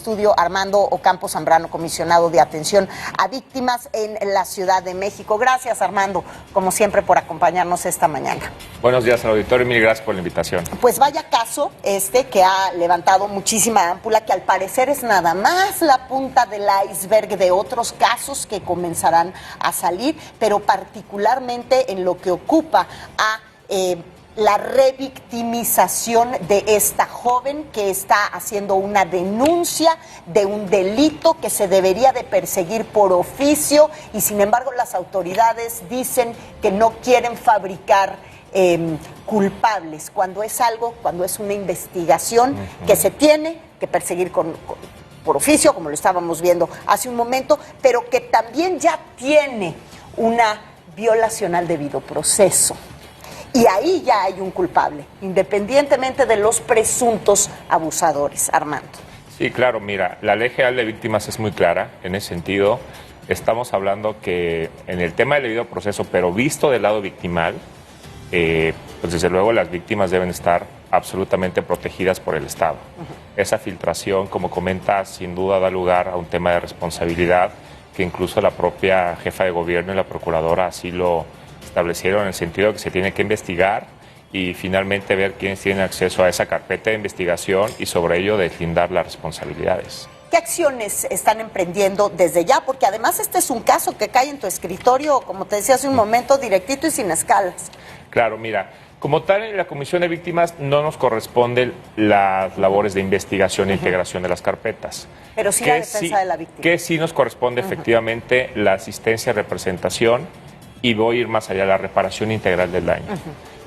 Estudio Armando Ocampo Zambrano, comisionado de atención a víctimas en la Ciudad de México. Gracias, Armando, como siempre, por acompañarnos esta mañana. Buenos días al auditorio y mil gracias por la invitación. Pues vaya caso que ha levantado muchísima ámpula, que al parecer es nada más la punta del iceberg de otros casos que comenzarán a salir, pero particularmente en lo que ocupa a la revictimización de esta joven que está haciendo una denuncia de un delito que se debería de perseguir por oficio y sin embargo las autoridades dicen que no quieren fabricar culpables cuando es una investigación que se tiene que perseguir por oficio, como lo estábamos viendo hace un momento, pero que también ya tiene una violación al debido proceso. Y ahí ya hay un culpable, independientemente de los presuntos abusadores. Armando. Sí, claro, mira, la Ley General de Víctimas es muy clara en ese sentido. Estamos hablando que en el tema del debido proceso, pero visto del lado victimal, pues desde luego las víctimas deben estar absolutamente protegidas por el Estado. Esa filtración, como comentas, sin duda da lugar a un tema de responsabilidad que incluso la propia jefa de gobierno y la procuradora así lo establecieron, en el sentido de que se tiene que investigar y finalmente ver quiénes tienen acceso a esa carpeta de investigación y sobre ello deslindar las responsabilidades. ¿Qué acciones están emprendiendo desde ya? Porque además este es un caso que cae en tu escritorio, como te decía hace un momento, directito y sin escalas. Claro, mira, como tal en la Comisión de Víctimas no nos corresponden las labores de investigación e integración de las carpetas. Pero sí la defensa de la víctima. Que sí nos corresponde efectivamente la asistencia, representación y voy a ir más allá, la reparación integral del daño.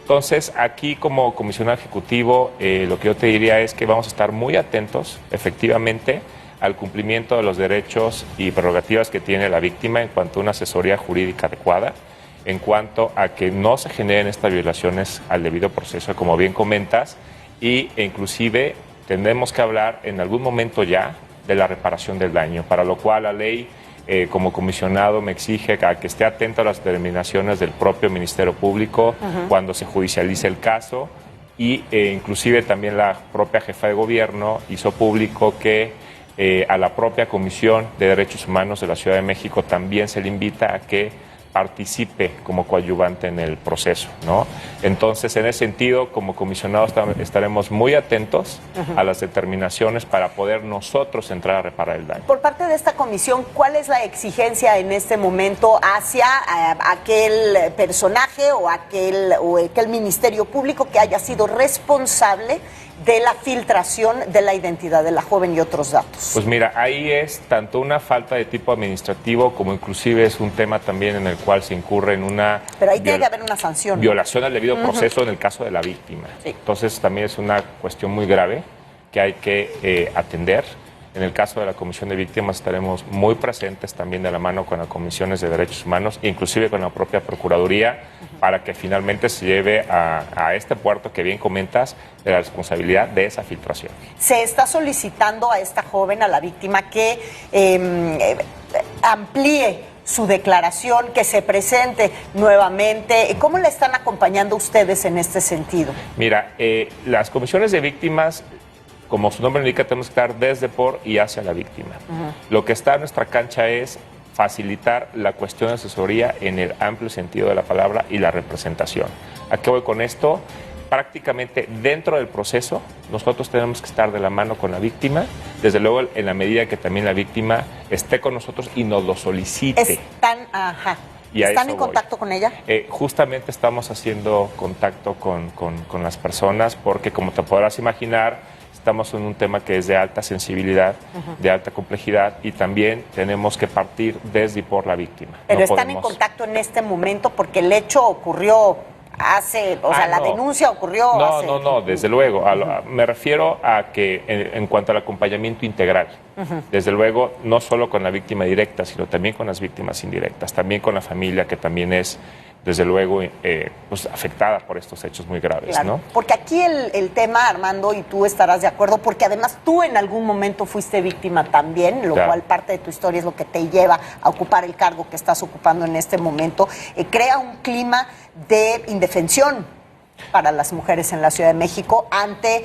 Entonces, aquí como comisionado ejecutivo, lo que yo te diría es que vamos a estar muy atentos, efectivamente, al cumplimiento de los derechos y prerrogativas que tiene la víctima en cuanto a una asesoría jurídica adecuada, en cuanto a que no se generen estas violaciones al debido proceso, como bien comentas, e inclusive tendremos que hablar en algún momento ya de la reparación del daño, para lo cual la ley como comisionado me exige que esté atento a las determinaciones del propio Ministerio Público cuando se judicialice el caso y inclusive también la propia jefa de gobierno hizo público que a la propia Comisión de Derechos Humanos de la Ciudad de México también se le invita a que participe como coadyuvante en el proceso, ¿no? Entonces, en ese sentido, como comisionados estaremos muy atentos a las determinaciones para poder nosotros entrar a reparar el daño. Por parte de esta comisión, ¿cuál es la exigencia en este momento hacia aquel personaje o aquel Ministerio Público que haya sido responsable de la filtración de la identidad de la joven y otros datos? Pues mira, ahí es tanto una falta de tipo administrativo como inclusive es un tema también en el cual se incurre en una... Pero ahí tiene que haber una sanción. Violación al debido proceso en el caso de la víctima. Sí. Entonces también es una cuestión muy grave que hay que atender. En el caso de la Comisión de Víctimas estaremos muy presentes también de la mano con las comisiones de derechos humanos, inclusive con la propia Procuraduría, para que finalmente se lleve a este puerto que bien comentas de la responsabilidad de esa filtración. Se está solicitando a esta joven, a la víctima, que amplíe su declaración, que se presente nuevamente. ¿Cómo la están acompañando ustedes en este sentido? Mira, las comisiones de víctimas, como su nombre indica, tenemos que estar desde, por y hacia la víctima. Lo que está en nuestra cancha es facilitar la cuestión de asesoría en el amplio sentido de la palabra y la representación. ¿A qué voy con esto? Prácticamente dentro del proceso nosotros tenemos que estar de la mano con la víctima, desde luego en la medida que también la víctima esté con nosotros y nos lo solicite. ¿Están en contacto con ella? Justamente estamos haciendo contacto con las personas porque, como te podrás imaginar, estamos en un tema que es de alta sensibilidad, de alta complejidad y también tenemos que partir desde y por la víctima. Pero no están en contacto en este momento porque el hecho ocurrió la denuncia ocurrió hace... No, desde luego. Me refiero a que en cuanto al acompañamiento integral, desde luego, no solo con la víctima directa, sino también con las víctimas indirectas, también con la familia que también es, desde luego, pues afectada por estos hechos muy graves, claro, ¿no? Porque aquí el tema, Armando, y tú estarás de acuerdo, porque además tú en algún momento fuiste víctima también, lo cual parte de tu historia es lo que te lleva a ocupar el cargo que estás ocupando en este momento, crea un clima de indefensión. para las mujeres en la Ciudad de México ante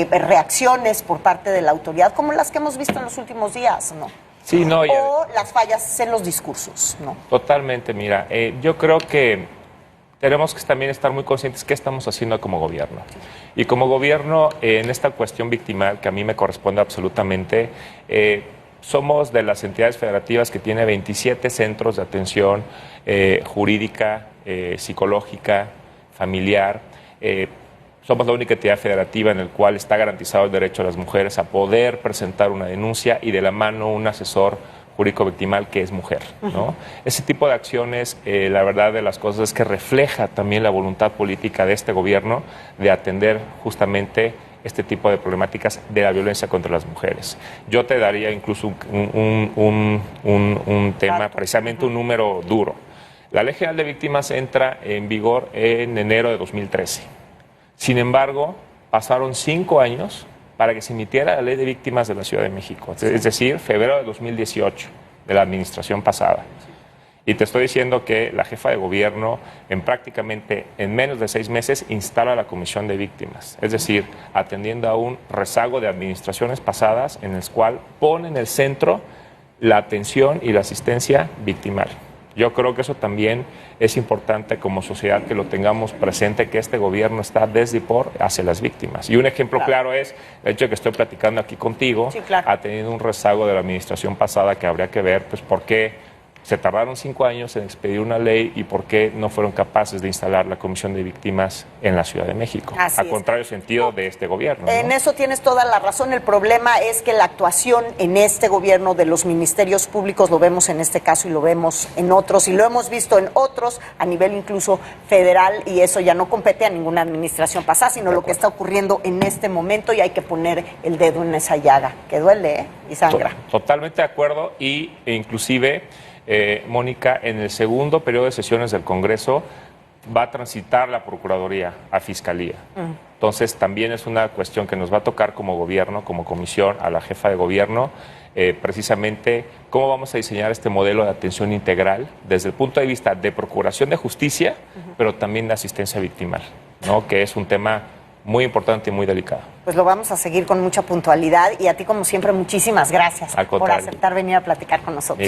reacciones por parte de la autoridad como las que hemos visto en los últimos días, ¿no? Sí, no, o las fallas en los discursos, ¿no? Totalmente, mira, yo creo que tenemos que también estar muy conscientes qué estamos haciendo como gobierno. Y como gobierno, en esta cuestión victimal, que a mí me corresponde absolutamente, somos de las entidades federativas que tiene 27 centros de atención jurídica, psicológica, familiar. Somos la única entidad federativa en la cual está garantizado el derecho de las mujeres a poder presentar una denuncia y de la mano un asesor jurídico victimal que es mujer, ¿no? Ese tipo de acciones, la verdad de las cosas es que refleja también la voluntad política de este gobierno de atender justamente este tipo de problemáticas de la violencia contra las mujeres. Yo te daría incluso un tema, precisamente un número duro. La Ley General de Víctimas entra en vigor en enero de 2013. Sin embargo, pasaron 5 años para que se emitiera la Ley de Víctimas de la Ciudad de México, es decir, febrero de 2018, de la administración pasada. Y te estoy diciendo que la jefa de gobierno prácticamente en menos de 6 meses instala la Comisión de Víctimas, es decir, atendiendo a un rezago de administraciones pasadas en el cual pone en el centro la atención y la asistencia victimal. Yo creo que eso también es importante como sociedad que lo tengamos presente, que este gobierno está desde y por hacia las víctimas. Y un ejemplo claro es el hecho de que estoy platicando aquí contigo, ha tenido un rezago de la administración pasada que habría que ver, pues, por qué se tardaron 5 años en expedir una ley y por qué no fueron capaces de instalar la Comisión de Víctimas en la Ciudad de México. Al contrario sentido de este gobierno, ¿no? En eso tienes toda la razón. El problema es que la actuación en este gobierno de los ministerios públicos, lo vemos en este caso y lo vemos en otros, y lo hemos visto en otros a nivel incluso federal, y eso ya no compete a ninguna administración pasada, sino lo que está ocurriendo en este momento, y hay que poner el dedo en esa llaga, que duele, y sangra. Totalmente de acuerdo, e inclusive... Mónica, en el segundo periodo de sesiones del Congreso va a transitar la Procuraduría a Fiscalía. Entonces, también es una cuestión que nos va a tocar como gobierno, como comisión, a la jefa de gobierno, precisamente cómo vamos a diseñar este modelo de atención integral desde el punto de vista de procuración de justicia, pero también de asistencia victimal, ¿no? Que es un tema muy importante y muy delicado. Pues lo vamos a seguir con mucha puntualidad, y a ti, como siempre, muchísimas gracias por aceptar venir a platicar con nosotros.